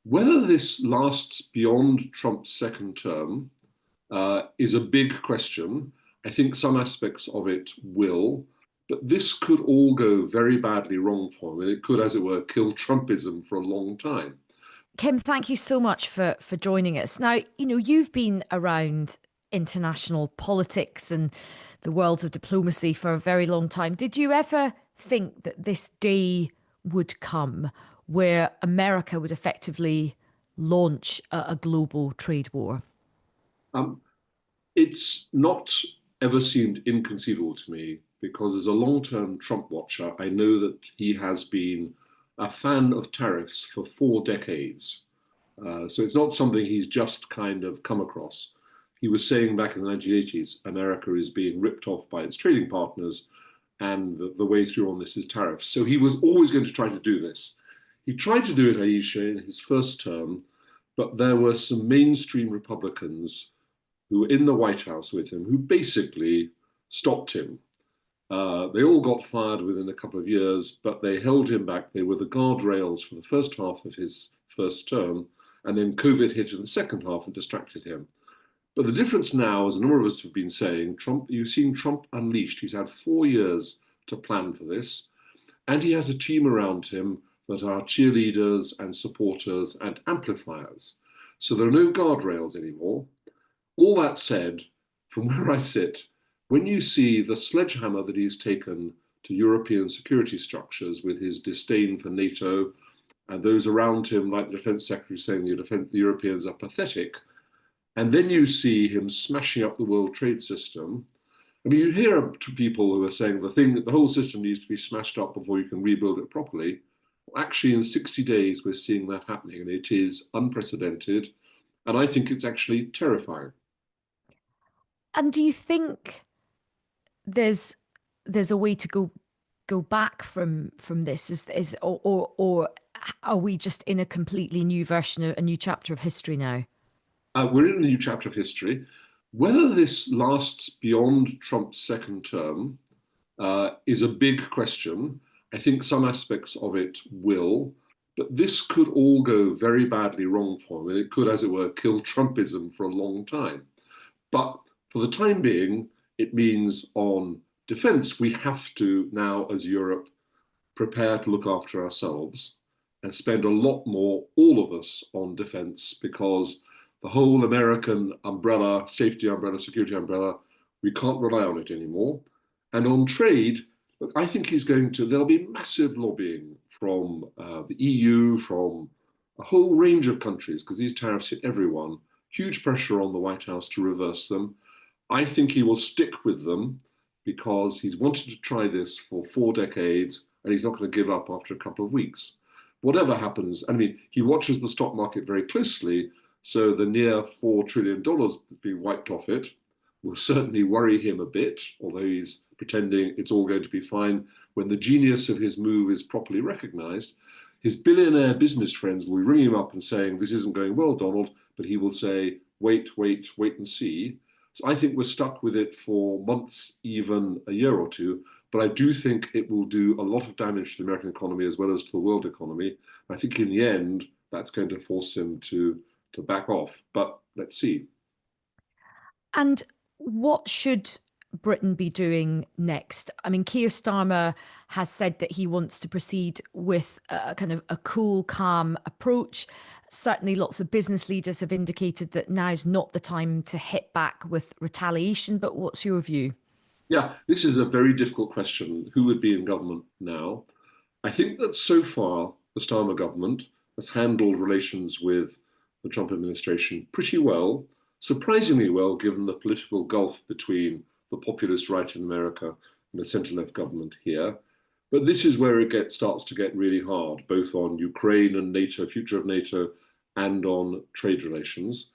Whether this lasts beyond Trump's second term is a big question. I think some aspects of it will, but this could all go very badly wrong for him. And it could, as it were, kill Trumpism for a long time. Kim, thank you so much for joining us. Now, you've been around international politics and the worlds of diplomacy for a very long time. Did you ever think that this day would come where America would effectively launch a global trade war? Um, it's not ever seemed inconceivable to me because, as a long term Trump watcher, I know that he has been a fan of tariffs for 4 decades. So it's not something he's just kind of come across. He was saying back in the 1980s, America is being ripped off by its trading partners, and the way through on this is tariffs. So he was always going to try to do this. He tried to do it, Aisha, in his first term, but there were some mainstream Republicans who were in the White House with him who basically stopped him. They all got fired within a couple of years, but they held him back. They were the guardrails for the first half of his first term, and then COVID hit in the second half and distracted him. But the difference now, as a number of us have been saying, you've seen Trump unleashed. He's had 4 years to plan for this, and he has a team around him that are cheerleaders and supporters and amplifiers. So there are no guardrails anymore. All that said, from where I sit, when you see the sledgehammer that he's taken to European security structures with his disdain for NATO and those around him, like the defense secretary, saying the Europeans are pathetic, and then you see him smashing up the world trade system. I mean, you hear to people who are saying the whole system needs to be smashed up before you can rebuild it properly. Well, actually, in 60 days, we're seeing that happening, and it is unprecedented. And I think it's actually terrifying. And do you think there's a way to go back from this? Or are we just in a completely new version, a new chapter of history now? We're in a new chapter of history. Whether this lasts beyond Trump's second term is a big question. I think some aspects of it will, but this could all go very badly wrong for him. And it could, as it were, kill Trumpism for a long time. But for the time being, it means on defense, we have to now, as Europe, prepare to look after ourselves and spend a lot more, all of us, on defense, because the whole American umbrella, safety umbrella, security umbrella, we can't rely on it anymore. And on trade, look, I think there'll be massive lobbying from the EU, from a whole range of countries, because these tariffs hit everyone. Huge pressure on the White House to reverse them. I think he will stick with them because he's wanted to try this for 4 decades and he's not going to give up after a couple of weeks. Whatever happens, I mean, he watches the stock market very closely, so the near $4 trillion being wiped off it will certainly worry him a bit, although he's pretending it's all going to be fine when the genius of his move is properly recognized. His billionaire business friends will ring him up and saying, this isn't going well, Donald, but he will say, wait and see. So I think we're stuck with it for months, even a year or two. But I do think it will do a lot of damage to the American economy as well as to the world economy. I think in the end, that's going to force him to back off. But let's see. And what should Britain be doing next? I mean, Keir Starmer has said that he wants to proceed with a kind of a cool, calm approach. Certainly, lots of business leaders have indicated that now's not the time to hit back with retaliation. But what's your view? Yeah, this is a very difficult question. Who would be in government now? I think that so far, the Starmer government has handled relations with the Trump administration pretty well, surprisingly well, given the political gulf between the populist right in America and the centre-left government here. But this is where it starts to get really hard, both on Ukraine and NATO, future of NATO, and on trade relations.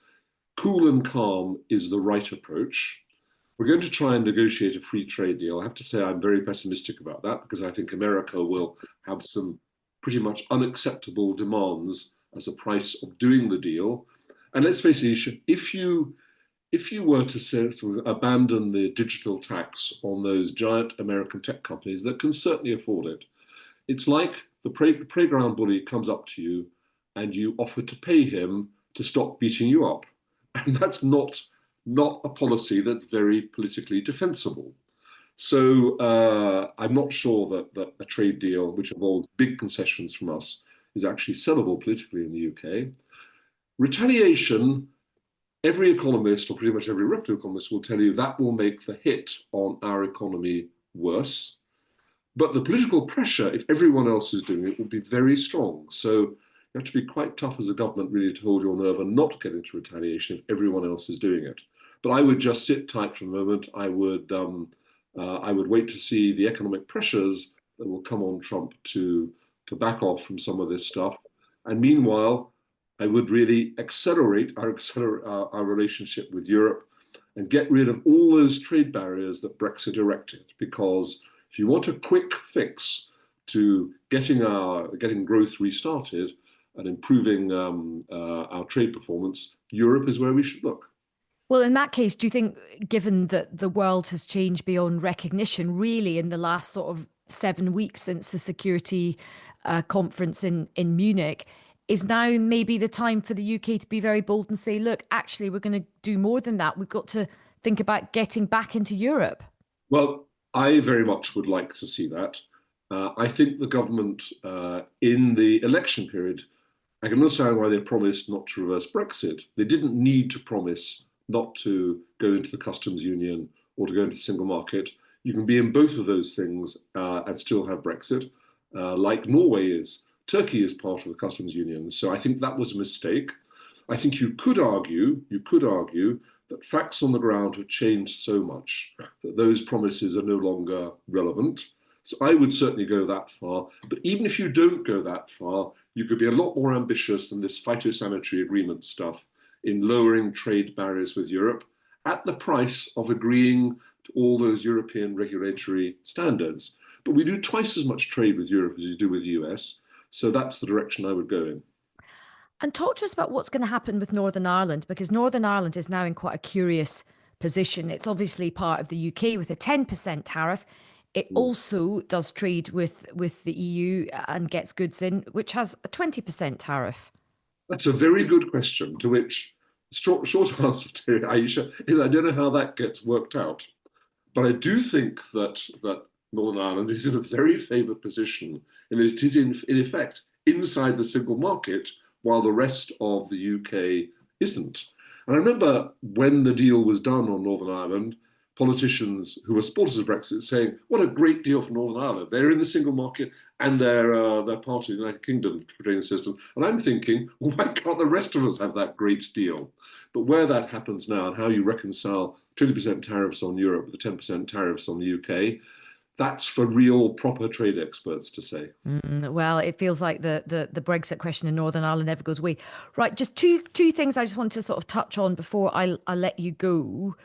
Cool and calm is the right approach. We're going to try and negotiate a free trade deal. I have to say I'm very pessimistic about that because I think America will have some pretty much unacceptable demands as a price of doing the deal. And let's face it, if you were to sort of abandon the digital tax on those giant American tech companies that can certainly afford it, it's like the playground bully comes up to you and you offer to pay him to stop beating you up. And that's not a policy that's very politically defensible. So I'm not sure that a trade deal which involves big concessions from us is actually sellable politically in the UK. Retaliation, every economist, or pretty much every reputable economist, will tell you that will make the hit on our economy worse. But the political pressure, if everyone else is doing it, will be very strong. So you have to be quite tough as a government really to hold your nerve and not get into retaliation if everyone else is doing it. But I would just sit tight for the moment. I would wait to see the economic pressures that will come on Trump to back off from some of this stuff. And meanwhile, I would really accelerate our relationship with Europe and get rid of all those trade barriers that Brexit erected. Because if you want a quick fix to getting growth restarted and improving our trade performance, Europe is where we should look. Well, in that case, do you think, given that the world has changed beyond recognition, really in the last sort of 7 weeks since the security conference in Munich, is now maybe the time for the UK to be very bold and say, look, actually, we're going to do more than that. We've got to think about getting back into Europe? Well, I very much would like to see that. I think the government in the election period, I can understand why they promised not to reverse Brexit. They didn't need to promise not to go into the customs union or to go into the single market. You can be in both of those things and still have Brexit, like Norway is. Turkey is part of the customs union. So I think that was a mistake. I think you could argue that facts on the ground have changed so much that those promises are no longer relevant. So I would certainly go that far. But even if you don't go that far, you could be a lot more ambitious than this phytosanitary agreement stuff in lowering trade barriers with Europe at the price of agreeing to all those European regulatory standards. But we do twice as much trade with Europe as you do with the US. So that's the direction I would go in. And talk to us about what's going to happen with Northern Ireland, because Northern Ireland is now in quite a curious position. It's obviously part of the UK with a 10% tariff. It also does trade with the EU and gets goods in, which has a 20% tariff. That's a very good question, to which short answer to Aisha is I don't know how that gets worked out. But I do think that Northern Ireland is in a very favoured position, and it is in effect inside the single market, while the rest of the UK isn't. And I remember when the deal was done on Northern Ireland, politicians who were supporters of Brexit saying, what a great deal for Northern Ireland. They're in the single market and they're part of the United Kingdom trading system. And I'm thinking, well, why can't the rest of us have that great deal? But where that happens now and how you reconcile 20% tariffs on Europe with the 10% tariffs on the UK, that's for real proper trade experts to say. Well, it feels like the Brexit question in Northern Ireland never goes away. Right, just two things I just want to sort of touch on before I let you go.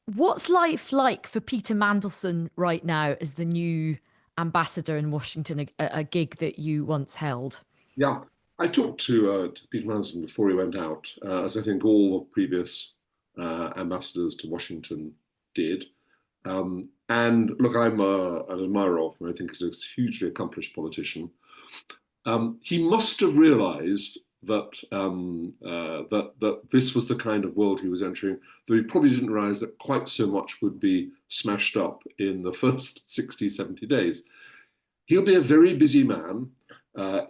What's life like for Peter Mandelson right now as the new ambassador in Washington, a gig that you once held? Yeah, I talked to Peter Mandelson before he went out, as I think all the previous ambassadors to Washington did. And look, I'm an admirer of him. I think he's a hugely accomplished politician. He must have realised that that this was the kind of world he was entering, though he probably didn't realise that quite so much would be smashed up in the first 60, 70 days. He'll be a very busy man.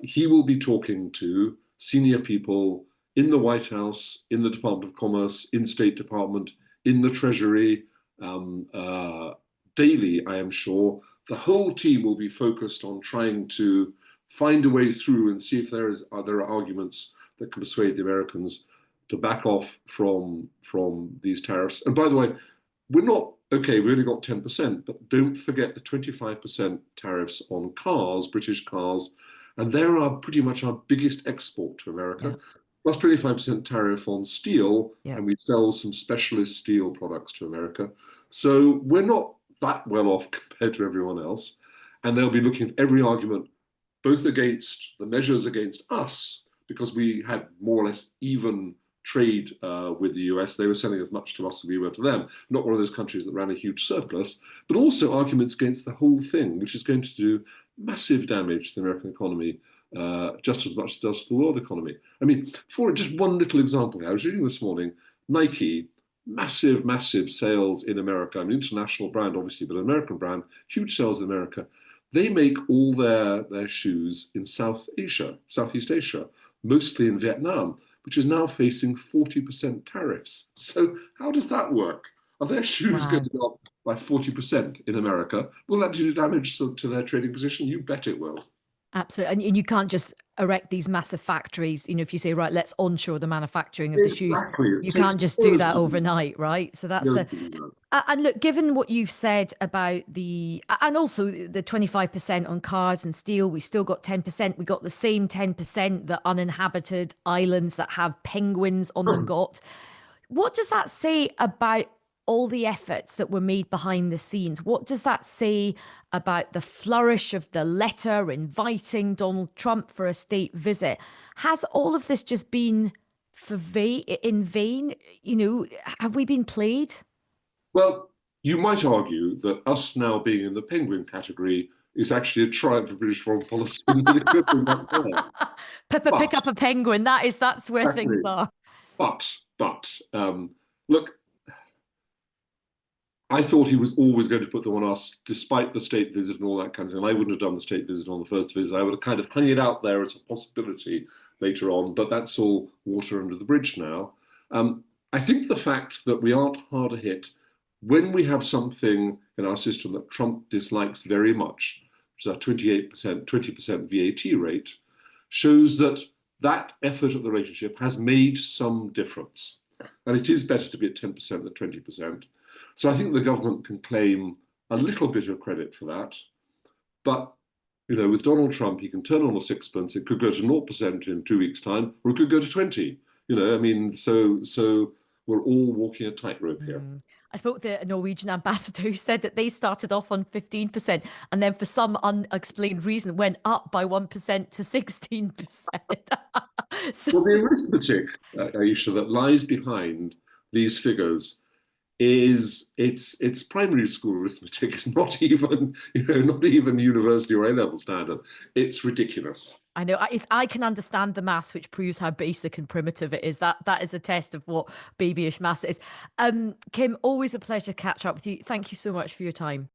He will be talking to senior people in the White House, in the Department of Commerce, in State Department, in the Treasury, daily, I am sure. The whole team will be focused on trying to find a way through and see if there are arguments that can persuade the Americans to back off from these tariffs. And by the way, we're not, okay, we only got 10%, but don't forget the 25% tariffs on cars, British cars, and they're pretty much our biggest export to America. Yeah. Plus 25% tariff on steel, yeah. And we sell some specialist steel products to America. So we're not that well off compared to everyone else. And they'll be looking at every argument, both against the measures against us, because we had more or less even trade with the US. They were selling as much to us as we were to them. Not one of those countries that ran a huge surplus, but also arguments against the whole thing, which is going to do massive damage to the American economy just as much as it does to the world economy. I mean, for just one little example, I was reading this morning, Nike, massive, massive sales in America. I mean, international brand, obviously, but an American brand, huge sales in America. They make all their shoes in Southeast Asia, mostly in Vietnam, which is now facing 40% tariffs. So how does that work? Are their shoes going Wow. to go up by 40% in America? Will that do damage to their trading position? You bet it will. Absolutely. And you can't just erect these massive factories. You know, if you say, right, let's onshore the manufacturing of the shoes, Exactly. It you takes can't just do years that to do that. overnight, right? So that's Years the. to do that. And look, given what you've said about and also the 25% on cars and steel, we still got 10%. We got the same 10% that uninhabited islands that have penguins on them got. What does that say about all the efforts that were made behind the scenes? What does that say about the flourish of the letter inviting Donald Trump for a state visit? Has all of this just been in vain? You know, have we been played? Well, you might argue that us now being in the penguin category is actually a triumph for British foreign policy. Pick But up a penguin. That's where exactly. things are. But look, I thought he was always going to put them on us, despite the state visit and all that kind of thing. And I wouldn't have done the state visit on the first visit. I would have kind of hung it out there as a possibility later on, but that's all water under the bridge now. I think the fact that we aren't harder hit when we have something in our system that Trump dislikes very much, which is our 28%, 20% VAT rate, shows that that effort of the relationship has made some difference. And it is better to be at 10% than 20%. So I think the government can claim a little bit of credit for that. But you know, with Donald Trump, he can turn on a sixpence. It could go to 0% in 2 weeks' time, or it could go to 20. You know, I mean, so we're all walking a tightrope here. I spoke to a Norwegian ambassador who said that they started off on 15% and then for some unexplained reason went up by 1% to 16%. So Well, the arithmetic, Aisha, that lies behind these figures is it's primary school arithmetic. It's not even not even university or A-level standard. It's ridiculous. I know I can understand the maths, which proves how basic and primitive it is. That is a test of what babyish maths is. Kim, always a pleasure to catch up with you. Thank you so much for your time.